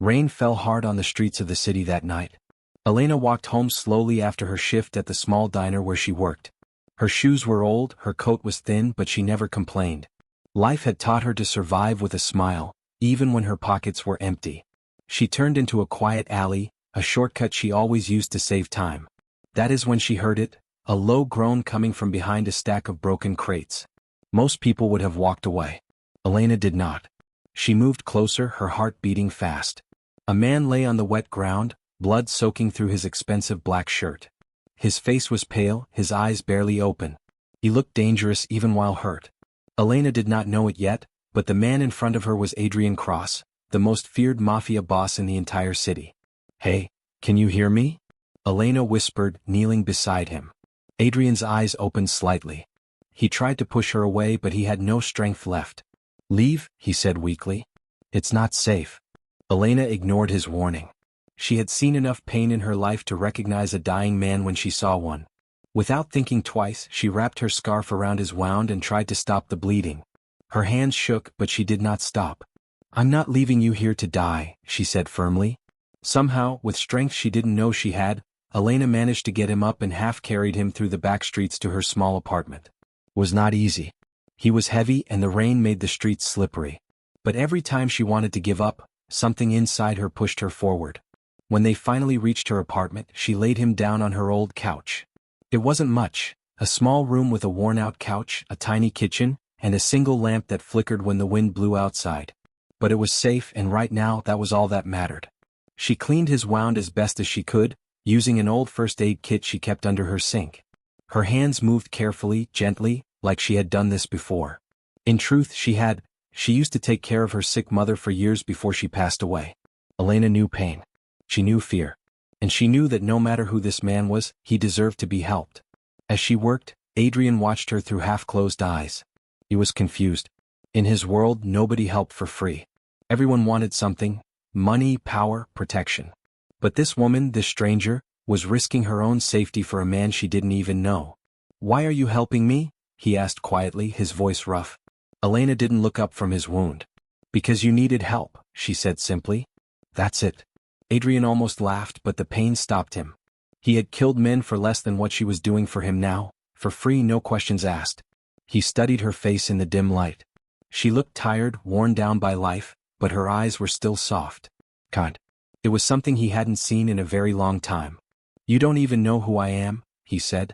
Rain fell hard on the streets of the city that night. Elena walked home slowly after her shift at the small diner where she worked. Her shoes were old, her coat was thin, but she never complained. Life had taught her to survive with a smile, even when her pockets were empty. She turned into a quiet alley, a shortcut she always used to save time. That is when she heard it, a low groan coming from behind a stack of broken crates. Most people would have walked away. Elena did not. She moved closer, her heart beating fast. A man lay on the wet ground, blood soaking through his expensive black shirt. His face was pale, his eyes barely open. He looked dangerous even while hurt. Elena did not know it yet, but the man in front of her was Adrian Cross, the most feared mafia boss in the entire city. "Hey, can you hear me?" Elena whispered, kneeling beside him. Adrian's eyes opened slightly. He tried to push her away, but he had no strength left. "Leave," he said weakly. "It's not safe." Elena ignored his warning. She had seen enough pain in her life to recognize a dying man when she saw one. Without thinking twice, she wrapped her scarf around his wound and tried to stop the bleeding. Her hands shook, but she did not stop. "I'm not leaving you here to die," she said firmly. Somehow, with strength she didn't know she had, Elena managed to get him up and half-carried him through the back streets to her small apartment. It was not easy. He was heavy and the rain made the streets slippery. But every time she wanted to give up, something inside her pushed her forward. When they finally reached her apartment, she laid him down on her old couch. It wasn't much, a small room with a worn-out couch, a tiny kitchen, and a single lamp that flickered when the wind blew outside. But it was safe, and right now that was all that mattered. She cleaned his wound as best as she could, using an old first aid kit she kept under her sink. Her hands moved carefully, gently, like she had done this before. In truth, she used to take care of her sick mother for years before she passed away. Elena knew pain. She knew fear. And she knew that no matter who this man was, he deserved to be helped. As she worked, Adrian watched her through half-closed eyes. He was confused. In his world, nobody helped for free. Everyone wanted something: money, power, protection. But this woman, this stranger, was risking her own safety for a man she didn't even know. "Why are you helping me?" he asked quietly, his voice rough. Elena didn't look up from his wound. "Because you needed help," she said simply. "That's it." Adrian almost laughed, but the pain stopped him. He had killed men for less than what she was doing for him now, for free, no questions asked. He studied her face in the dim light. She looked tired, worn down by life, but her eyes were still soft. God. It was something he hadn't seen in a very long time. "You don't even know who I am," he said.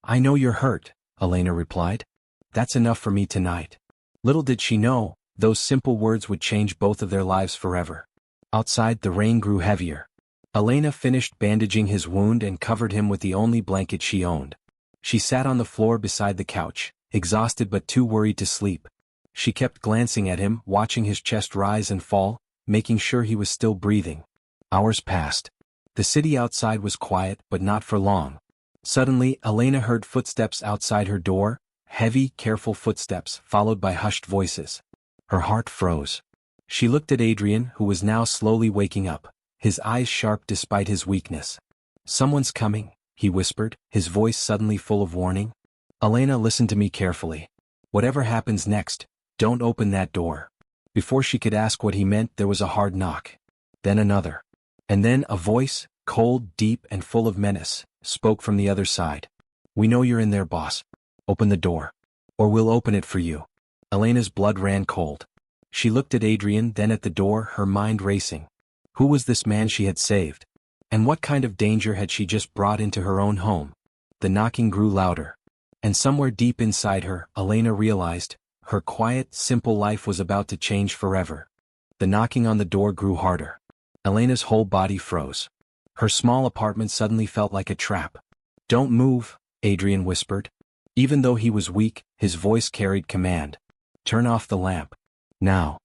"I know you're hurt," Elena replied. "That's enough for me tonight." Little did she know, those simple words would change both of their lives forever. Outside, the rain grew heavier. Elena finished bandaging his wound and covered him with the only blanket she owned. She sat on the floor beside the couch, exhausted but too worried to sleep. She kept glancing at him, watching his chest rise and fall, making sure he was still breathing. Hours passed. The city outside was quiet, but not for long. Suddenly, Elena heard footsteps outside her door, heavy, careful footsteps, followed by hushed voices. Her heart froze. She looked at Adrian, who was now slowly waking up, his eyes sharp despite his weakness. "Someone's coming," he whispered, his voice suddenly full of warning. "Elena, listen to me carefully. Whatever happens next, don't open that door." Before she could ask what he meant, there was a hard knock. Then another. And then a voice, cold, deep, and full of menace, spoke from the other side. "We know you're in there, boss. Open the door. Or we'll open it for you." Elena's blood ran cold. She looked at Adrian, then at the door, her mind racing. Who was this man she had saved? And what kind of danger had she just brought into her own home? The knocking grew louder. And somewhere deep inside her, Elena realized, her quiet, simple life was about to change forever. The knocking on the door grew harder. Elena's whole body froze. Her small apartment suddenly felt like a trap. "Don't move," Adrian whispered. Even though he was weak, his voice carried command. "Turn off the lamp. Now."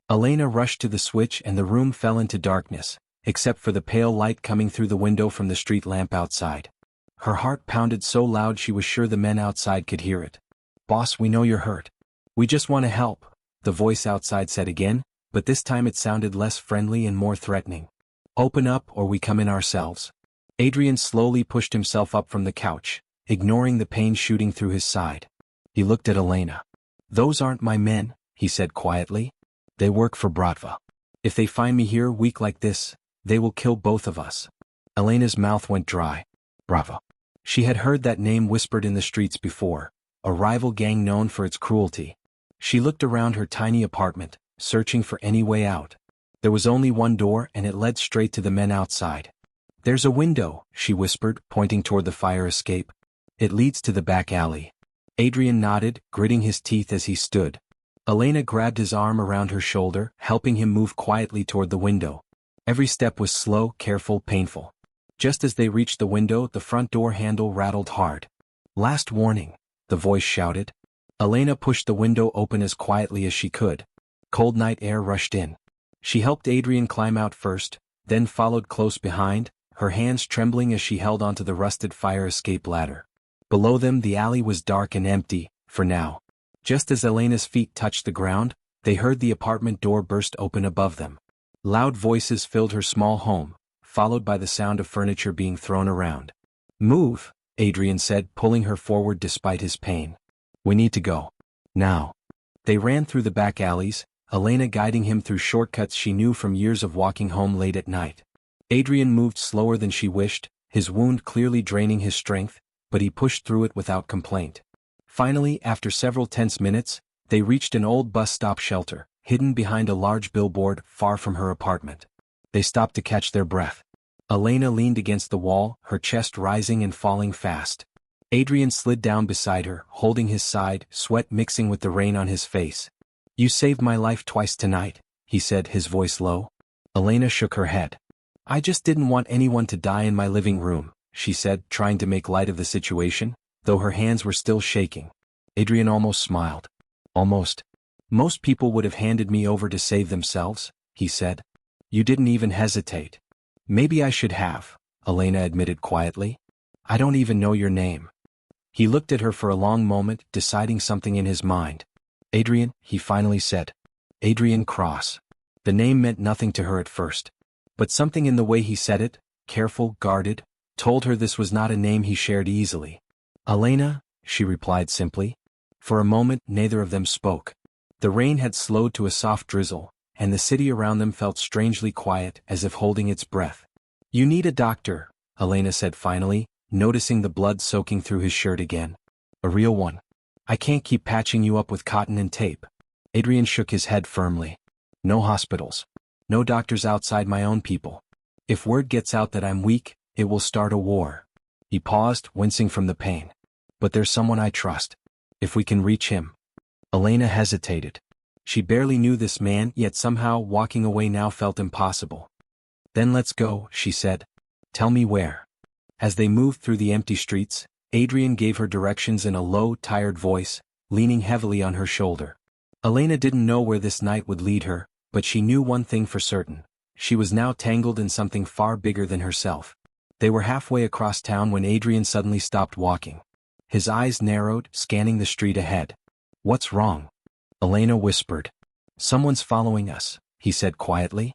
Elena rushed to the switch and the room fell into darkness, except for the pale light coming through the window from the street lamp outside. Her heart pounded so loud she was sure the men outside could hear it. "Boss, we know you're hurt. We just want to help," the voice outside said again, but this time it sounded less friendly and more threatening. "Open up or we come in ourselves." Adrian slowly pushed himself up from the couch, ignoring the pain shooting through his side. He looked at Elena. "Those aren't my men," he said quietly. "They work for Bratva." If they find me here weak like this, they will kill both of us. Elena's mouth went dry. Bravo. She had heard that name whispered in the streets before, a rival gang known for its cruelty. She looked around her tiny apartment, searching for any way out. There was only one door and it led straight to the men outside. There's a window, she whispered, pointing toward the fire escape. It leads to the back alley. Adrian nodded, gritting his teeth as he stood. Elena grabbed his arm around her shoulder, helping him move quietly toward the window. Every step was slow, careful, painful. Just as they reached the window, the front door handle rattled hard. Last warning, the voice shouted. Elena pushed the window open as quietly as she could. Cold night air rushed in. She helped Adrian climb out first, then followed close behind, her hands trembling as she held onto the rusted fire escape ladder. Below them the alley was dark and empty, for now. Just as Elena's feet touched the ground, they heard the apartment door burst open above them. Loud voices filled her small home, followed by the sound of furniture being thrown around. Move, Adrian said, pulling her forward despite his pain. We need to go. Now. They ran through the back alleys, Elena guiding him through shortcuts she knew from years of walking home late at night. Adrian moved slower than she wished, his wound clearly draining his strength, but he pushed through it without complaint. Finally, after several tense minutes, they reached an old bus stop shelter, hidden behind a large billboard far from her apartment. They stopped to catch their breath. Elena leaned against the wall, her chest rising and falling fast. Adrian slid down beside her, holding his side, sweat mixing with the rain on his face. You saved my life twice tonight, he said, his voice low. Elena shook her head. I just didn't want anyone to die in my living room, she said, trying to make light of the situation, though her hands were still shaking. Adrian almost smiled. Almost. Most people would have handed me over to save themselves, he said. You didn't even hesitate. Maybe I should have, Elena admitted quietly. I don't even know your name. He looked at her for a long moment, deciding something in his mind. Adrian, he finally said. Adrian Cross. The name meant nothing to her at first. But something in the way he said it, careful, guarded, told her this was not a name he shared easily. Elena, she replied simply. For a moment, neither of them spoke. The rain had slowed to a soft drizzle, and the city around them felt strangely quiet, as if holding its breath. You need a doctor, Elena said finally, noticing the blood soaking through his shirt again. A real one. I can't keep patching you up with cotton and tape. Adrian shook his head firmly. No hospitals. No doctors outside my own people. If word gets out that I'm weak, it will start a war. He paused, wincing from the pain. But there's someone I trust. If we can reach him. Elena hesitated. She barely knew this man, yet somehow walking away now felt impossible. Then let's go, she said. Tell me where. As they moved through the empty streets, Adrian gave her directions in a low, tired voice, leaning heavily on her shoulder. Elena didn't know where this night would lead her, but she knew one thing for certain. She was now tangled in something far bigger than herself. They were halfway across town when Adrian suddenly stopped walking. His eyes narrowed, scanning the street ahead. What's wrong? Elena whispered. Someone's following us, he said quietly.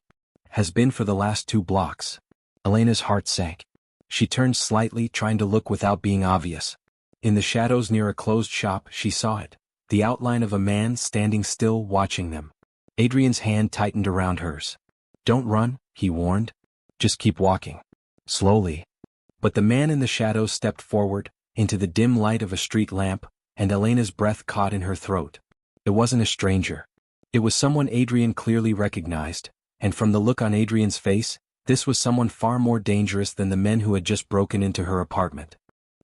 Has been for the last 2 blocks. Elena's heart sank. She turned slightly, trying to look without being obvious. In the shadows near a closed shop, she saw it. The outline of a man standing still, watching them. Adrian's hand tightened around hers. Don't run, he warned. Just keep walking. Slowly. But the man in the shadows stepped forward, into the dim light of a street lamp, and Elena's breath caught in her throat. It wasn't a stranger. It was someone Adrian clearly recognized, and from the look on Adrian's face, this was someone far more dangerous than the men who had just broken into her apartment.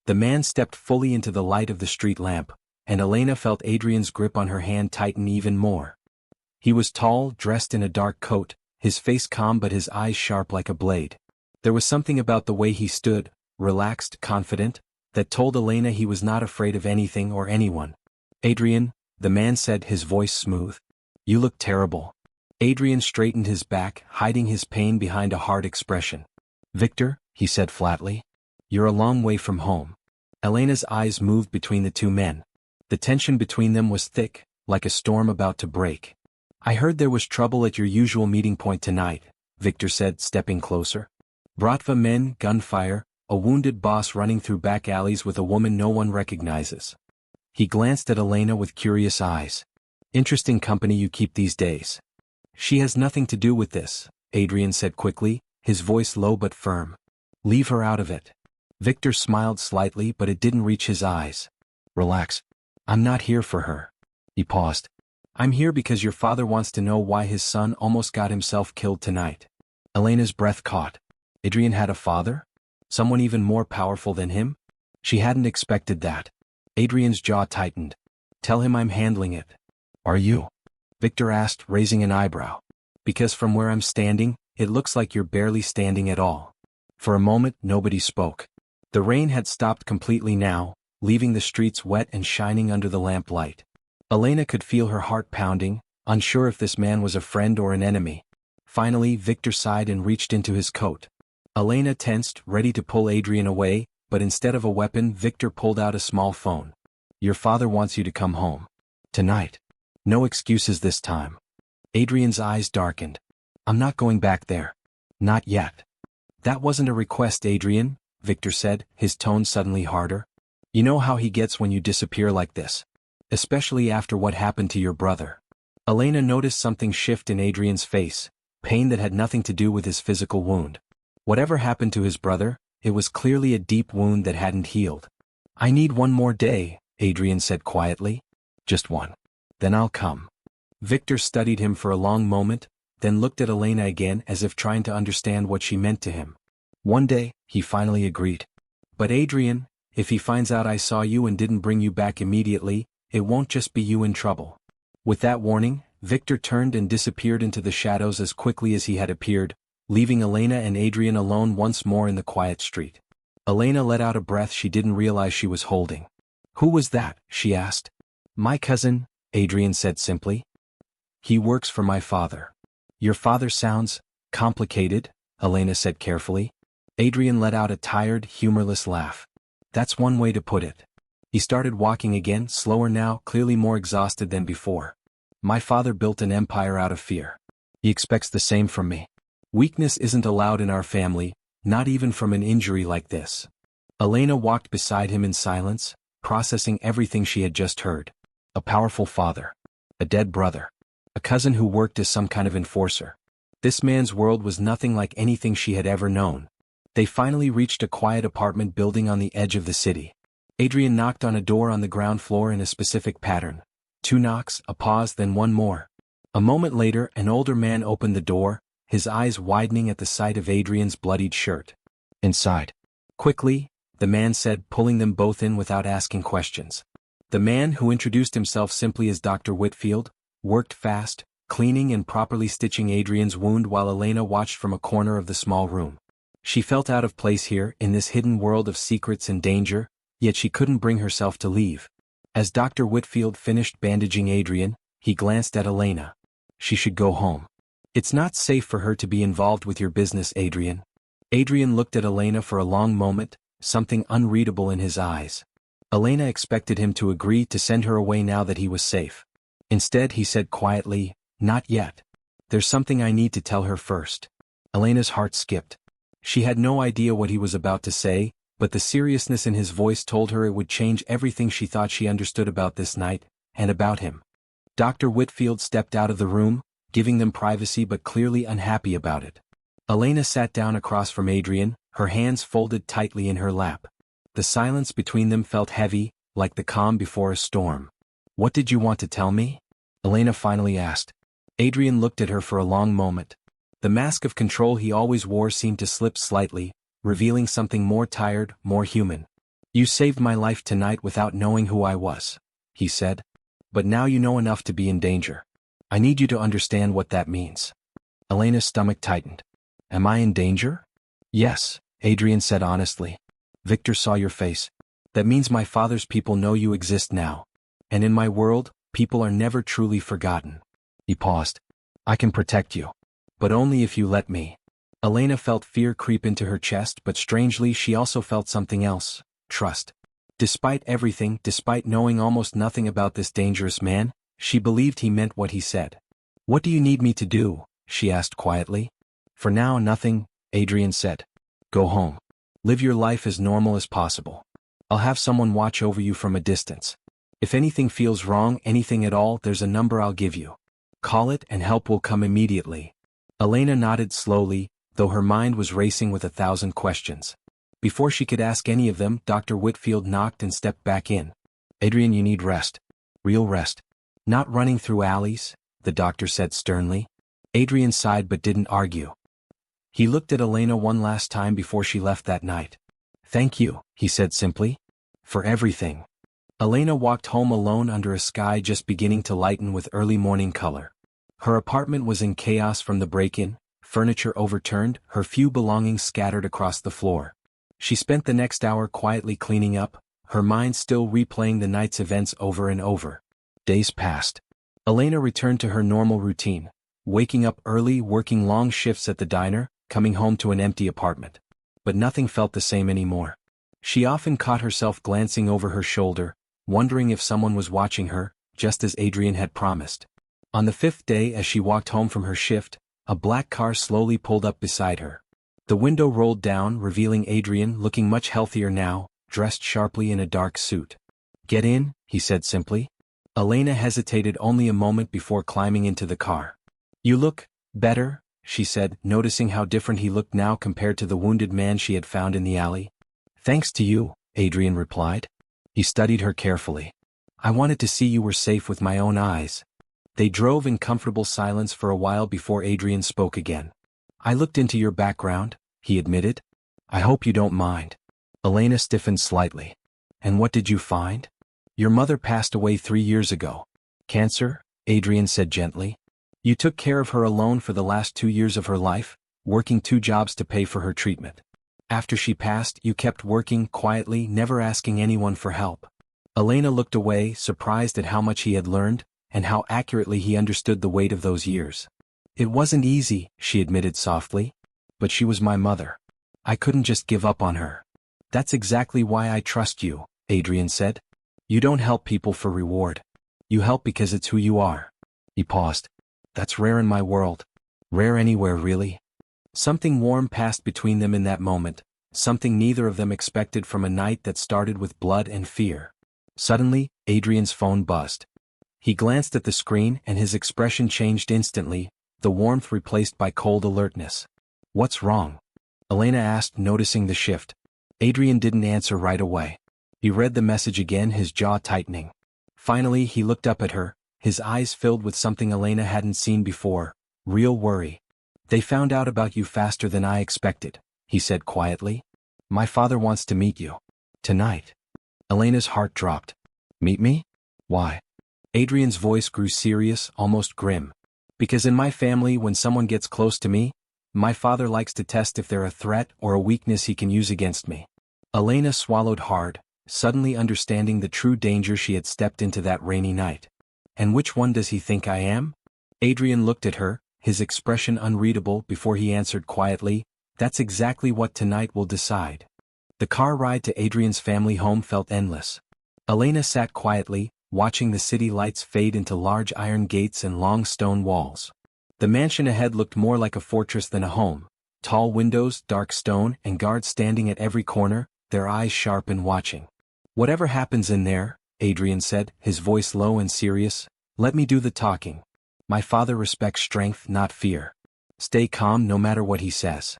The man stepped fully into the light of the street lamp, and Elena felt Adrian's grip on her hand tighten even more. He was tall, dressed in a dark coat, his face calm but his eyes sharp like a blade. There was something about the way he stood, relaxed, confident, that told Elena he was not afraid of anything or anyone. Adrian, the man said, his voice smooth. You look terrible. Adrian straightened his back, hiding his pain behind a hard expression. Victor, he said flatly. You're a long way from home. Elena's eyes moved between the two men. The tension between them was thick, like a storm about to break. I heard there was trouble at your usual meeting point tonight, Victor said, stepping closer. Bratva men, gunfire, a wounded boss running through back alleys with a woman no one recognizes. He glanced at Elena with curious eyes. Interesting company you keep these days. She has nothing to do with this, Adrian said quickly, his voice low but firm. Leave her out of it. Victor smiled slightly but it didn't reach his eyes. Relax. I'm not here for her. He paused. I'm here because your father wants to know why his son almost got himself killed tonight. Elena's breath caught. Adrian had a father? Someone even more powerful than him? She hadn't expected that. Adrian's jaw tightened. Tell him I'm handling it. Are you? Victor asked, raising an eyebrow. Because from where I'm standing, it looks like you're barely standing at all. For a moment, nobody spoke. The rain had stopped completely now, leaving the streets wet and shining under the lamplight. Elena could feel her heart pounding, unsure if this man was a friend or an enemy. Finally, Victor sighed and reached into his coat. Elena tensed, ready to pull Adrian away, but instead of a weapon, Victor pulled out a small phone. Your father wants you to come home. Tonight. No excuses this time. Adrian's eyes darkened. I'm not going back there. Not yet. That wasn't a request, Adrian, Victor said, his tone suddenly harder. You know how he gets when you disappear like this. Especially after what happened to your brother. Elena noticed something shift in Adrian's face, pain that had nothing to do with his physical wound. Whatever happened to his brother, it was clearly a deep wound that hadn't healed. I need one more day, Adrian said quietly. Just one. Then I'll come. Victor studied him for a long moment, then looked at Elena again as if trying to understand what she meant to him. One day, he finally agreed. But Adrian, if he finds out I saw you and didn't bring you back immediately, it won't just be you in trouble. With that warning, Victor turned and disappeared into the shadows as quickly as he had appeared, leaving Elena and Adrian alone once more in the quiet street. Elena let out a breath she didn't realize she was holding. Who was that? She asked. My cousin, Adrian said simply. He works for my father. Your father sounds complicated, Elena said carefully. Adrian let out a tired, humorless laugh. That's one way to put it. He started walking again, slower now, clearly more exhausted than before. My father built an empire out of fear. He expects the same from me. Weakness isn't allowed in our family, not even from an injury like this. Elena walked beside him in silence, processing everything she had just heard. A powerful father. A dead brother. A cousin who worked as some kind of enforcer. This man's world was nothing like anything she had ever known. They finally reached a quiet apartment building on the edge of the city. Adrian knocked on a door on the ground floor in a specific pattern. 2 knocks, a pause, then one more. A moment later, an older man opened the door, his eyes widening at the sight of Adrian's bloodied shirt. Inside. Quickly, the man said, pulling them both in without asking questions. The man, who introduced himself simply as Dr. Whitfield, worked fast, cleaning and properly stitching Adrian's wound while Elena watched from a corner of the small room. She felt out of place here, in this hidden world of secrets and danger, yet she couldn't bring herself to leave. As Dr. Whitfield finished bandaging Adrian, he glanced at Elena. She should go home. It's not safe for her to be involved with your business, Adrian. Adrian looked at Elena for a long moment, something unreadable in his eyes. Elena expected him to agree to send her away now that he was safe. Instead, he said quietly, not yet. There's something I need to tell her first. Elena's heart skipped. She had no idea what he was about to say, but the seriousness in his voice told her it would change everything she thought she understood about this night, and about him. Dr. Whitfield stepped out of the room, giving them privacy but clearly unhappy about it. Elena sat down across from Adrian, her hands folded tightly in her lap. The silence between them felt heavy, like the calm before a storm. What did you want to tell me? Elena finally asked. Adrian looked at her for a long moment. The mask of control he always wore seemed to slip slightly, revealing something more tired, more human. You saved my life tonight without knowing who I was, he said. But now you know enough to be in danger. I need you to understand what that means. Elena's stomach tightened. Am I in danger? Yes, Adrian said honestly. Victor saw your face. That means my father's people know you exist now. And in my world, people are never truly forgotten. He paused. I can protect you. But only if you let me. Elena felt fear creep into her chest, but strangely she also felt something else, trust. Despite everything, despite knowing almost nothing about this dangerous man, she believed he meant what he said. What do you need me to do? She asked quietly. For now, nothing, Adrian said. Go home. Live your life as normal as possible. I'll have someone watch over you from a distance. If anything feels wrong, anything at all, there's a number I'll give you. Call it and help will come immediately. Elena nodded slowly, though her mind was racing with 1,000 questions. Before she could ask any of them, Dr. Whitfield knocked and stepped back in. Adrian, you need rest. Real rest. Not running through alleys, the doctor said sternly. Adrian sighed but didn't argue. He looked at Elena one last time before she left that night. Thank you, he said simply. For everything. Elena walked home alone under a sky just beginning to lighten with early morning color. Her apartment was in chaos from the break-in, furniture overturned, her few belongings scattered across the floor. She spent the next hour quietly cleaning up, her mind still replaying the night's events over and over. Days passed. Elena returned to her normal routine, waking up early, working long shifts at the diner, coming home to an empty apartment. But nothing felt the same anymore. She often caught herself glancing over her shoulder, wondering if someone was watching her, just as Adrian had promised. On the 5th day, as she walked home from her shift, a black car slowly pulled up beside her. The window rolled down, revealing Adrian looking much healthier now, dressed sharply in a dark suit. Get in, he said simply. Elena hesitated only a moment before climbing into the car. You look better, she said, noticing how different he looked now compared to the wounded man she had found in the alley. Thanks to you, Adrian replied. He studied her carefully. I wanted to see you were safe with my own eyes. They drove in comfortable silence for a while before Adrian spoke again. I looked into your background, he admitted. I hope you don't mind. Elena stiffened slightly. And what did you find? Your mother passed away 3 years ago. Cancer, Adrian said gently. You took care of her alone for the last 2 years of her life, working 2 jobs to pay for her treatment. After she passed, you kept working quietly, never asking anyone for help. Elena looked away, surprised at how much he had learned, and how accurately he understood the weight of those years. It wasn't easy, she admitted softly. But she was my mother. I couldn't just give up on her. That's exactly why I trust you, Adrian said. You don't help people for reward. You help because it's who you are. He paused. That's rare in my world. Rare anywhere, really. Something warm passed between them in that moment, something neither of them expected from a night that started with blood and fear. Suddenly, Adrian's phone buzzed. He glanced at the screen and his expression changed instantly, the warmth replaced by cold alertness. What's wrong? Elena asked, noticing the shift. Adrian didn't answer right away. He read the message again, his jaw tightening. Finally, he looked up at her, his eyes filled with something Elena hadn't seen before, real worry. They found out about you faster than I expected, he said quietly. My father wants to meet you. Tonight. Elena's heart dropped. Meet me? Why? Adrian's voice grew serious, almost grim. Because in my family, when someone gets close to me, my father likes to test if they're a threat or a weakness he can use against me. Elena swallowed hard, suddenly understanding the true danger she had stepped into that rainy night. And which one does he think I am? Adrian looked at her, his expression unreadable, before he answered quietly, that's exactly what tonight will decide. The car ride to Adrian's family home felt endless. Elena sat quietly, watching the city lights fade into large iron gates and long stone walls. The mansion ahead looked more like a fortress than a home. Tall windows, dark stone, and guards standing at every corner, their eyes sharp and watching. Whatever happens in there, Adrian said, his voice low and serious, let me do the talking. My father respects strength, not fear. Stay calm no matter what he says.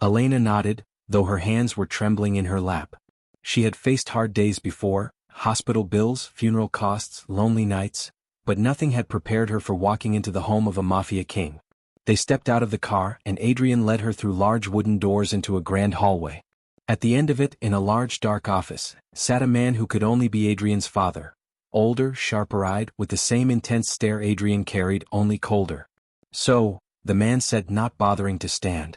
Elena nodded, though her hands were trembling in her lap. She had faced hard days before, hospital bills, funeral costs, lonely nights, but nothing had prepared her for walking into the home of a mafia king. They stepped out of the car and Adrian led her through large wooden doors into a grand hallway. At the end of it, in a large dark office, sat a man who could only be Adrian's father. Older, sharper-eyed, with the same intense stare Adrian carried, only colder. So, the man said, not bothering to stand.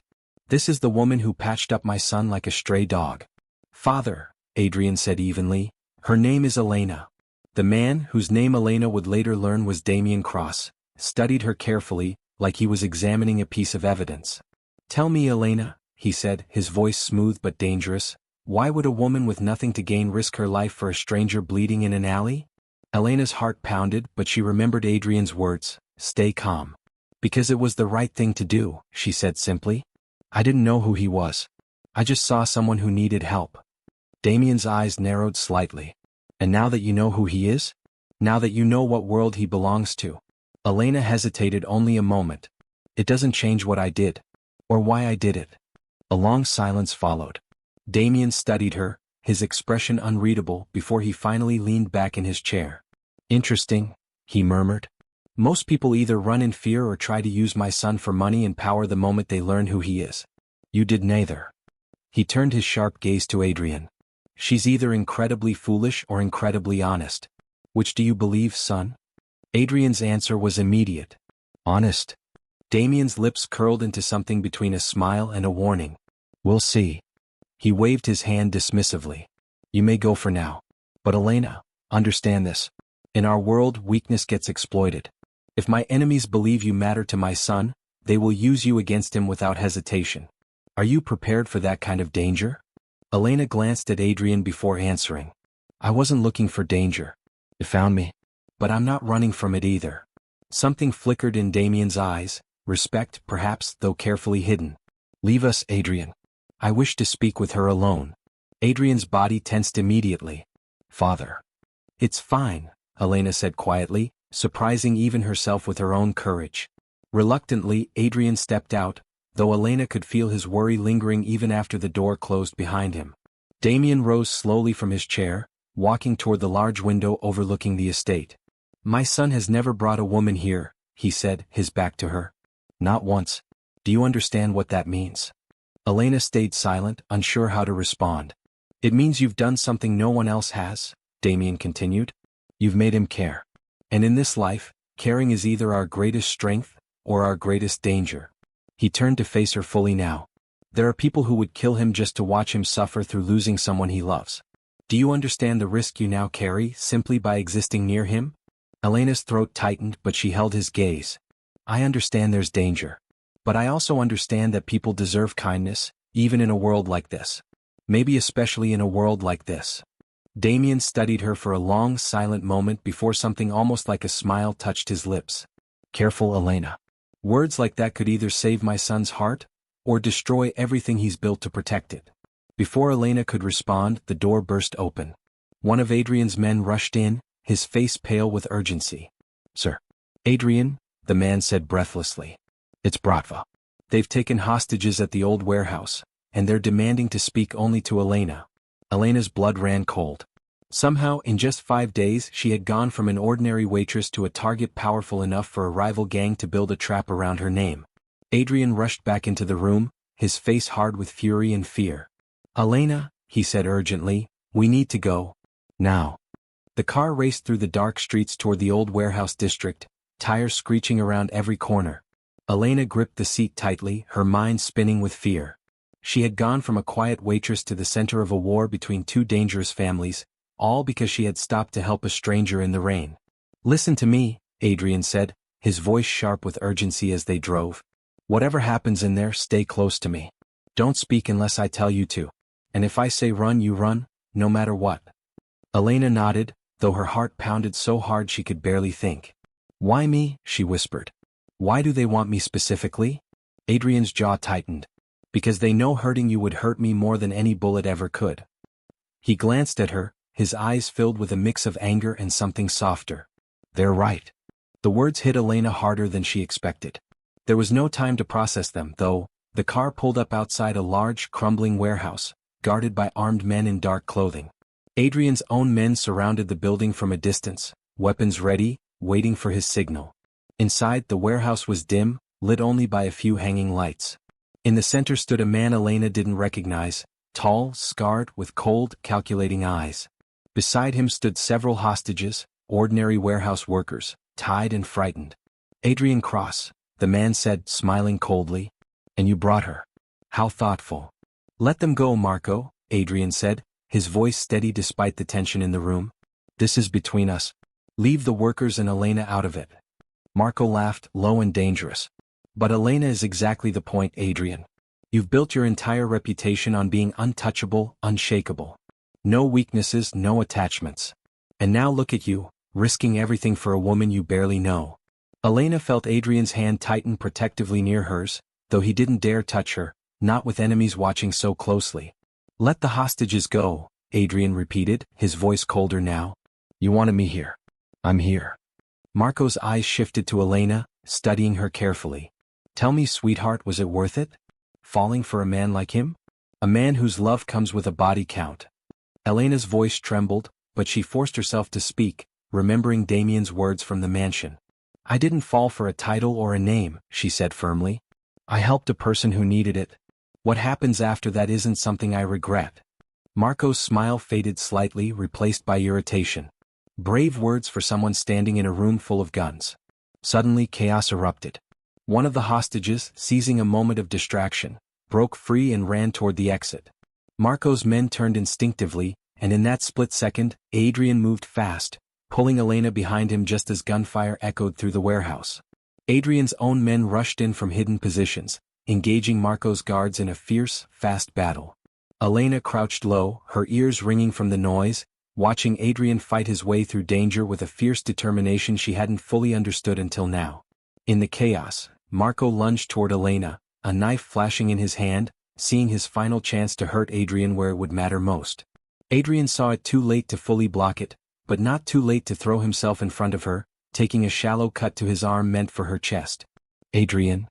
This is the woman who patched up my son like a stray dog. Father, Adrian said evenly, her name is Elena. The man, whose name Elena would later learn was Damien Cross, studied her carefully, like he was examining a piece of evidence. Tell me, Elena, he said, his voice smooth but dangerous, why would a woman with nothing to gain risk her life for a stranger bleeding in an alley? Elena's heart pounded, but she remembered Adrian's words, stay calm. Because it was the right thing to do, she said simply. I didn't know who he was. I just saw someone who needed help. Damien's eyes narrowed slightly. And now that you know who he is? Now that you know what world he belongs to? Elena hesitated only a moment. It doesn't change what I did. Or why I did it. A long silence followed. Damien studied her, his expression unreadable, before he finally leaned back in his chair. Interesting, he murmured. Most people either run in fear or try to use my son for money and power the moment they learn who he is. You did neither. He turned his sharp gaze to Adrian. She's either incredibly foolish or incredibly honest. Which do you believe, son? Adrian's answer was immediate. Honest. Damien's lips curled into something between a smile and a warning. We'll see. He waved his hand dismissively. You may go for now. But Elena, understand this. In our world, weakness gets exploited. If my enemies believe you matter to my son, they will use you against him without hesitation. Are you prepared for that kind of danger? Elena glanced at Adrian before answering. I wasn't looking for danger. It found me. But I'm not running from it either. Something flickered in Damien's eyes, respect perhaps, though carefully hidden. Leave us, Adrian. I wish to speak with her alone. Adrian's body tensed immediately. Father. It's fine, Elena said quietly, surprising even herself with her own courage. Reluctantly, Adrian stepped out, though Elena could feel his worry lingering even after the door closed behind him. Damien rose slowly from his chair, walking toward the large window overlooking the estate. My son has never brought a woman here, he said, his back to her. Not once. Do you understand what that means? Elena stayed silent, unsure how to respond. It means you've done something no one else has, Damien continued. You've made him care. And in this life, caring is either our greatest strength or our greatest danger. He turned to face her fully now. There are people who would kill him just to watch him suffer through losing someone he loves. Do you understand the risk you now carry simply by existing near him? Elena's throat tightened, but she held his gaze. I understand there's danger. But I also understand that people deserve kindness, even in a world like this. Maybe especially in a world like this. Damien studied her for a long, silent moment before something almost like a smile touched his lips. Careful, Elena. Words like that could either save my son's heart, or destroy everything he's built to protect it. Before Elena could respond, the door burst open. One of Adrian's men rushed in, his face pale with urgency. Sir. Adrian, the man said breathlessly. It's Bratva. They've taken hostages at the old warehouse, and they're demanding to speak only to Elena. Elena's blood ran cold. Somehow, in just 5 days, she had gone from an ordinary waitress to a target powerful enough for a rival gang to build a trap around her name. Adrian rushed back into the room, his face hard with fury and fear. Elena, he said urgently, we need to go. Now. The car raced through the dark streets toward the old warehouse district, tires screeching around every corner. Elena gripped the seat tightly, her mind spinning with fear. She had gone from a quiet waitress to the center of a war between two dangerous families, all because she had stopped to help a stranger in the rain. Listen to me, Adrian said, his voice sharp with urgency as they drove. Whatever happens in there, stay close to me. Don't speak unless I tell you to. And if I say run, you run, no matter what. Elena nodded, though her heart pounded so hard she could barely think. Why me? She whispered. Why do they want me specifically? Adrian's jaw tightened. Because they know hurting you would hurt me more than any bullet ever could. He glanced at her, his eyes filled with a mix of anger and something softer. They're right. The words hit Elena harder than she expected. There was no time to process them, though. The car pulled up outside a large, crumbling warehouse, guarded by armed men in dark clothing. Adrian's own men surrounded the building from a distance, weapons ready, waiting for his signal. Inside, the warehouse was dim, lit only by a few hanging lights. In the center stood a man Elena didn't recognize, tall, scarred, with cold, calculating eyes. Beside him stood several hostages, ordinary warehouse workers, tied and frightened. Adrian Cross, the man said, smiling coldly. And you brought her. How thoughtful. Let them go, Marco, Adrian said, his voice steady despite the tension in the room. This is between us. Leave the workers and Elena out of it. Marco laughed, low and dangerous. But Elena is exactly the point, Adrian. You've built your entire reputation on being untouchable, unshakable. No weaknesses, no attachments. And now look at you, risking everything for a woman you barely know. Elena felt Adrian's hand tighten protectively near hers, though he didn't dare touch her, not with enemies watching so closely. Let the hostages go, Adrian repeated, his voice colder now. You wanted me here. I'm here. Marco's eyes shifted to Elena, studying her carefully. Tell me, sweetheart, was it worth it? Falling for a man like him? A man whose love comes with a body count. Elena's voice trembled, but she forced herself to speak, remembering Damien's words from the mansion. I didn't fall for a title or a name, she said firmly. I helped a person who needed it. What happens after that isn't something I regret. Marco's smile faded slightly, replaced by irritation. Brave words for someone standing in a room full of guns. Suddenly chaos erupted. One of the hostages, seizing a moment of distraction, broke free and ran toward the exit. Marco's men turned instinctively, and in that split second, Adrian moved fast, pulling Elena behind him just as gunfire echoed through the warehouse. Adrian's own men rushed in from hidden positions, engaging Marco's guards in a fierce, fast battle. Elena crouched low, her ears ringing from the noise, watching Adrian fight his way through danger with a fierce determination she hadn't fully understood until now. In the chaos, Marco lunged toward Elena, a knife flashing in his hand, seeing his final chance to hurt Adrian where it would matter most. Adrian saw it too late to fully block it, but not too late to throw himself in front of her, taking a shallow cut to his arm meant for her chest. Adrian!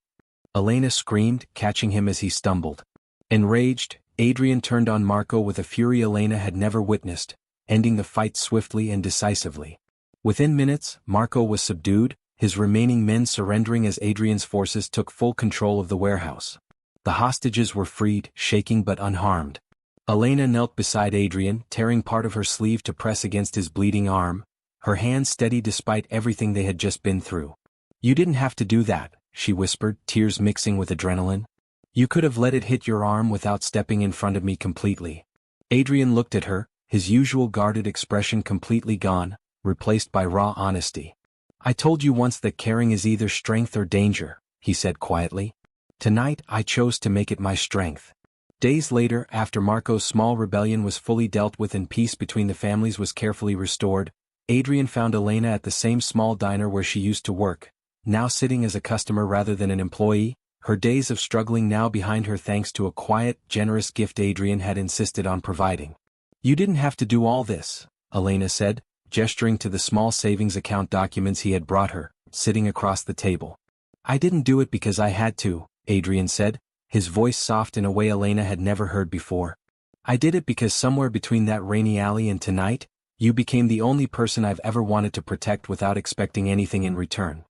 Elena screamed, catching him as he stumbled. Enraged, Adrian turned on Marco with a fury Elena had never witnessed, ending the fight swiftly and decisively. Within minutes, Marco was subdued, his remaining men surrendering as Adrian's forces took full control of the warehouse. The hostages were freed, shaking but unharmed. Elena knelt beside Adrian, tearing part of her sleeve to press against his bleeding arm, her hands steady despite everything they had just been through. You didn't have to do that, she whispered, tears mixing with adrenaline. You could have let it hit your arm without stepping in front of me completely. Adrian looked at her, his usual guarded expression completely gone, replaced by raw honesty. I told you once that caring is either strength or danger, he said quietly. Tonight I chose to make it my strength. Days later, after Marco's small rebellion was fully dealt with and peace between the families was carefully restored, Adrian found Elena at the same small diner where she used to work, now sitting as a customer rather than an employee, her days of struggling now behind her thanks to a quiet, generous gift Adrian had insisted on providing. You didn't have to do all this, Elena said, gesturing to the small savings account documents he had brought her, sitting across the table. I didn't do it because I had to, Adrian said, his voice soft in a way Elena had never heard before. I did it because somewhere between that rainy alley and tonight, you became the only person I've ever wanted to protect without expecting anything in return.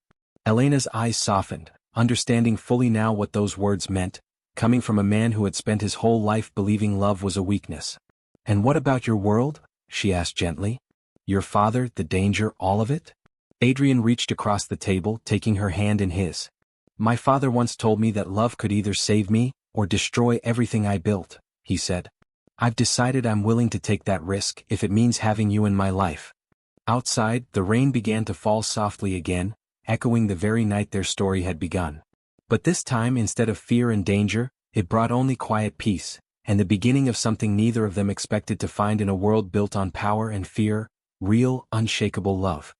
Elena's eyes softened, understanding fully now what those words meant, coming from a man who had spent his whole life believing love was a weakness. And what about your world? She asked gently. Your father, the danger, all of it? Adrian reached across the table, taking her hand in his. My father once told me that love could either save me, or destroy everything I built, he said. I've decided I'm willing to take that risk if it means having you in my life. Outside, the rain began to fall softly again, echoing the very night their story had begun. But this time, instead of fear and danger, it brought only quiet peace, and the beginning of something neither of them expected to find in a world built on power and fear, real, unshakable love.